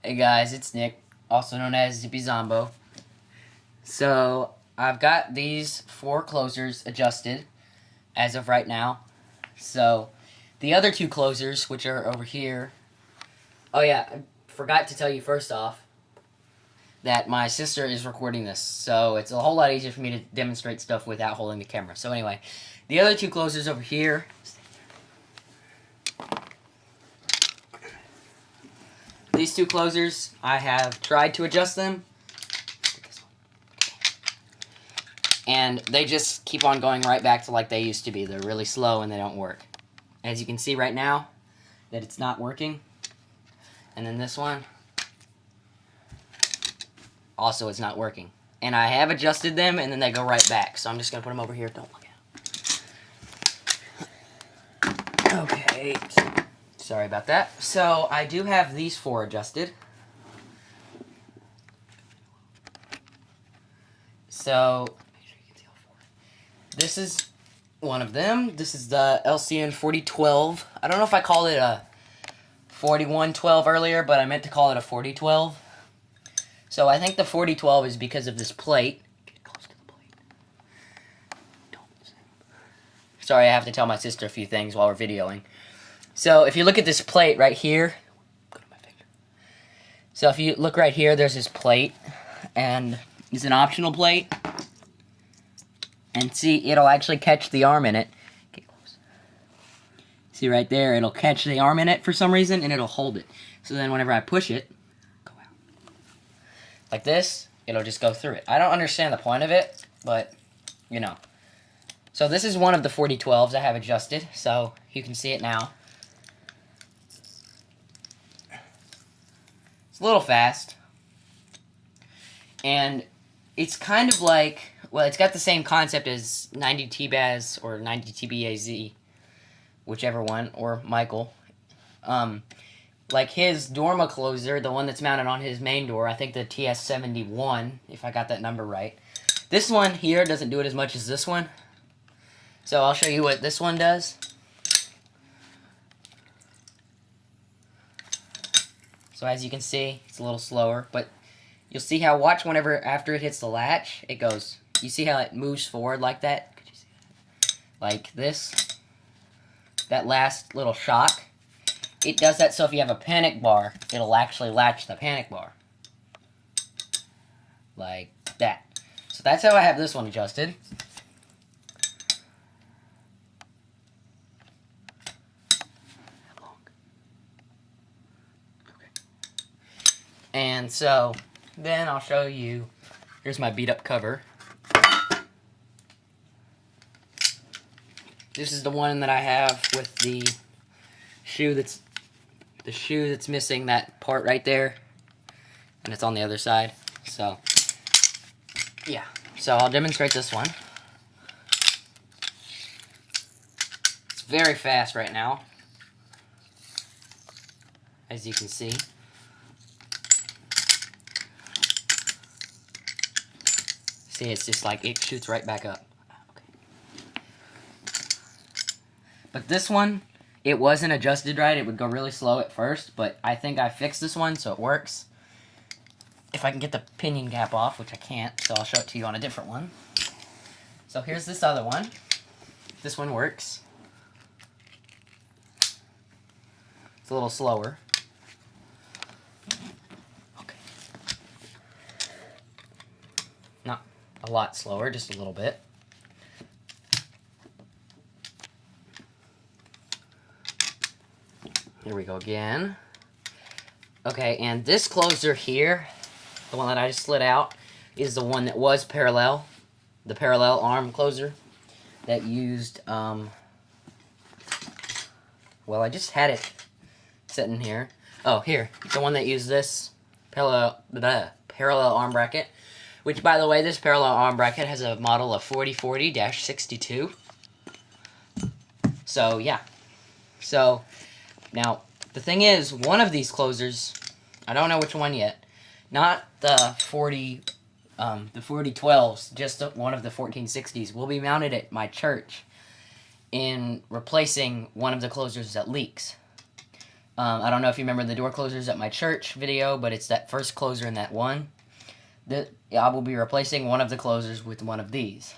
Hey guys, it's Nick, also known as Zippy Zombo. So, I've got these 4 closers adjusted as of right now. So, the other 2 closers, which are over here. Oh yeah, I forgot to tell you first off that my sister is recording this. So, it's a whole lot easier for me to demonstrate stuff without holding the camera. So anyway, the other 2 closers over here. These 2 closers, I have tried to adjust them, and they just keep on going right back to like they used to be. They're really slow and they don't work. As you can see right now, that it's not working. And then this one, also it's not working. And I have adjusted them, and then they go right back. So I'm just going to put them over here. Don't look at them. Okay. Sorry about that. So, I do have these 4 adjusted. So, this is one of them. This is the LCN 4012. I don't know if I called it a 4112 earlier, but I meant to call it a 4012. So, I think the 4012 is because of this plate. Get close to the plate. Sorry, I have to tell my sister a few things while we're videoing. So, if you look at this plate right here, so if you look right here, there's this plate, and it's an optional plate, and see, it'll actually catch the arm in it. Get close. See right there, it'll catch the arm in it for some reason, and it'll hold it. So then whenever I push it, go out. Like this, it'll just go through it. I don't understand the point of it, but, you know. So this is one of the 4012s I have adjusted, so you can see it now. It's a little fast, and it's kind of like, well, it's got the same concept as 90 TBAZ or 90 TBAZ, whichever one, or Michael. Like his Dorma closer, the one that's mounted on his main door, I think the TS71, if I got that number right. This one here doesn't do it as much as this one, so I'll show you what this one does. So as you can see, it's a little slower, but you'll see how, watch whenever, after it hits the latch, it goes, you see how it moves forward like that? Could you see that? Like this. That last little shock. It does that so if you have a panic bar, it'll actually latch the panic bar. Like that. So that's how I have this one adjusted. And so, then I'll show you, here's my beat up cover. This is the one that I have with the shoe that's missing that part right there. And it's on the other side. So, yeah. So I'll demonstrate this one. It's very fast right now, as you can see. See, it's just like, it shoots right back up. Okay. But this one, it wasn't adjusted right. It would go really slow at first, but I think I fixed this one, so it works. If I can get the pinion cap off, which I can't, so I'll show it to you on a different one. So here's this other one. This one works. It's a little slower. Not a lot slower, just a little bit. Here we go again. Okay, and this closer here, the one that I just slid out, is the one that was parallel. The parallel arm closer that used, well, I just had it sitting here. Oh, here, the one that used this parallel arm bracket. Which, by the way, this parallel arm bracket has a model of 4040-62. So, yeah. So, now, the thing is, one of these closers, I don't know which one yet, not the 4012s, just one of the 1460s, will be mounted at my church in replacing one of the closers that leaks. I don't know if you remember the door closers at my church video, but it's that first closer in that one. I will be replacing one of the closers with one of these.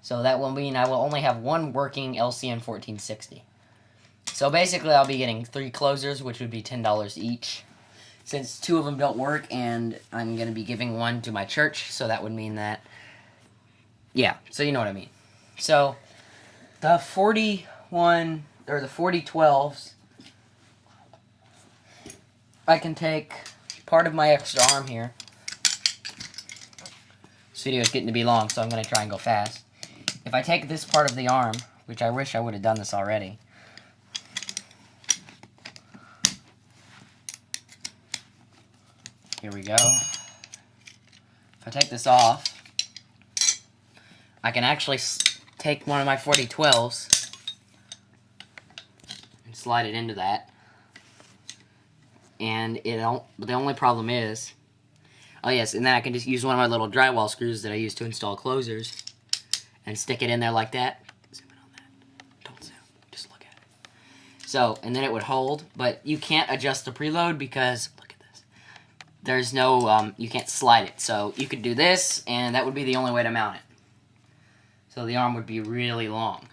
So that will mean I will only have one working LCN 1460. So basically I'll be getting 3 closers, which would be $10 each. Since 2 of them don't work, and I'm going to be giving one to my church, so that would mean that... Yeah, so you know what I mean. So, the 4012s, I can take part of my extra arm here. This video is getting to be long, so I'm going to try and go fast. If I take this part of the arm, which I wish I would have done this already. Here we go. If I take this off, I can actually take one of my 4012s and slide it into that. And the only problem is, oh yes, and then I can just use one of my little drywall screws that I use to install closers and stick it in there like that. Zoom in on that. Don't zoom, just look at it. So, and then it would hold, but you can't adjust the preload because, look at this. There's no, you can't slide it. So you could do this, and that would be the only way to mount it. So the arm would be really long.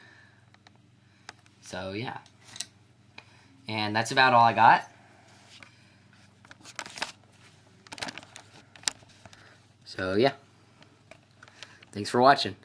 So yeah. And that's about all I got. So yeah. Thanks for watching.